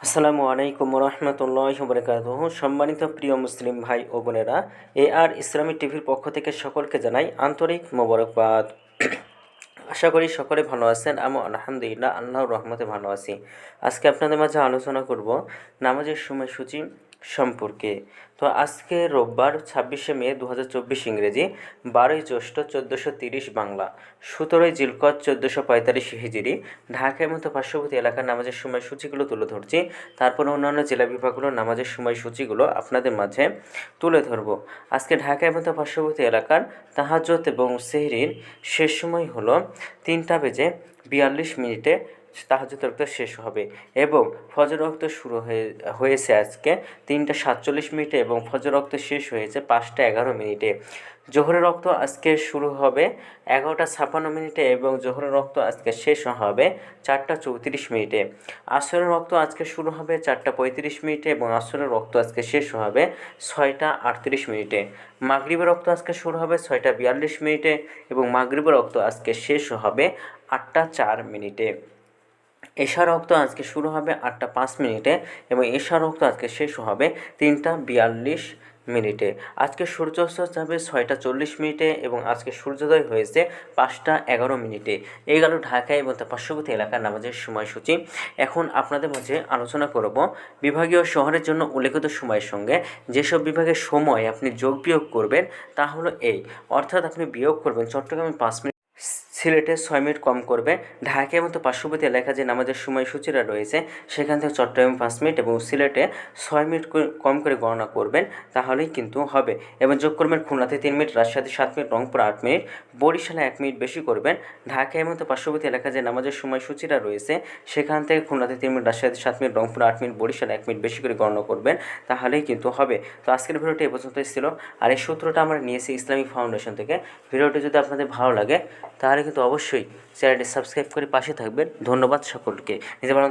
আসসালামু আলাইকুম রহমতুল্লাহি ওয়া বারাকাতুহু। সম্মানিত প্রিয় মুসলিম ভাই ও বোনেরা, আর ইসলামী টিভির পক্ষ থেকে সকলকে জানাই আন্তরিক মোবারকবাদ। আশা করি সকলে ভালো আছেন। আমি আলহামদুলিল্লাহ আল্লাহর রহমতে ভালো আছি। আজকে আপনাদের মাঝে আলোচনা করব নামাজের সময়সূচি সম্পর্কে। তো আজকে রোববার 26শে মে 2024 ইংরেজি, 12ই জ্যৈষ্ঠ 1430 বাংলা, 17ই জিলকদ 1445 হিজরি। ঢাকার মতো পার্শ্ববর্তী এলাকার নামাজের সময়সূচিগুলো তুলে ধরছি। তারপর অন্যান্য জেলা বিভাগগুলোর নামাজের সময়সূচিগুলো আপনাদের মাঝে তুলে ধরব। আজকে ঢাকার মতো পার্শ্ববর্তী এলাকার তাহাজ্জুদ এবং সেহরির শেষ সময় হলো 3টা বেজে 42 মিনিটে তাহাজ্জুদ রক্ত শেষ হবে এবং ফজর রক্ত শুরু হয়েছে আজকে 3টা 47 মিনিটে এবং ফজর রক্ত শেষ হয়েছে 5টা 11 মিনিটে। জোহরের রক্ত আজকে শুরু হবে 11টা 56 মিনিটে এবং জোহরের রক্ত আজকে শেষ হবে 4টা 34 মিনিটে। আসরের রক্ত আজকে শুরু হবে 4টা 35 মিনিটে এবং আসরের রক্ত আজকে শেষ হবে 6টা 38 মিনিটে। মাগরিবের রক্ত আজকে শুরু হবে 6টা 42 মিনিটে এবং মাগরিবের রক্ত আজকে শেষ হবে 8টা 4 মিনিটে। এশার রক্ত আজকে শুরু হবে 8টা 5 মিনিটে এবং এশার রক্ত আজকে শেষ হবে 3টা 42 মিনিটে। আজকে সূর্যাস্ত যাবে 6টা 40 মিনিটে এবং আজকে সূর্যোদয় হয়েছে 5টা 11 মিনিটে। এই গেল ঢাকা এবং তার পার্শ্ববর্তী এলাকার নামাজের সময়সূচি। এখন আপনাদের মাঝে আলোচনা করব বিভাগীয় শহরের জন্য উল্লেখিত সময়ের সঙ্গে যেসব বিভাগের সময় আপনি যোগ বিয়োগ করবেন তা হলো এই, অর্থাৎ আপনি বিয়োগ করবেন চট্টগ্রামে 5 মিনিট, সিলেটে 6 মিনিট কম করবে। ঢাকার মতো পার্শ্ববর্তী এলাকা যে নামাজের সময়সূচিরা রয়েছে সেখান থেকে চট্টগ্রামে 5 মিনিট এবং সিলেটে 6 মিনিট কম করে গণনা করবেন, তাহলেই কিন্তু হবে। এবং যোগ করবেন খুলনাতে 3 মিনিট, রাজশাহীতে 7 মিনিট, রংপুর 8 মিনিট, বরিশালে 1 মিনিট বেশি করবেন। ঢাকার মতো পার্শ্ববর্তী এলাকা যে নামাজের সময়সূচিরা রয়েছে সেখান থেকে খুলনাতে 3 মিনিট, রাজশাহীতে 7 মিনিট, রংপুর 8 মিনিট, বরিশালে 1 মিনিট বেশি করে গণনা করবেন, তাহলেই কিন্তু হবে। তো আজকের ভিডিওটি এ পর্যন্তই ছিল। আর এই সূত্রটা আমরা নিয়েছি ইসলামিক ফাউন্ডেশন থেকে। ভিডিওটি যদি আপনাদের ভালো লাগে তাহলে কিন্তু অবশ্যই চ্যানেলটি সাবস্ক্রাইব করে পাশে থাকবেন। ধন্যবাদ সকলকে। নিজের ভালো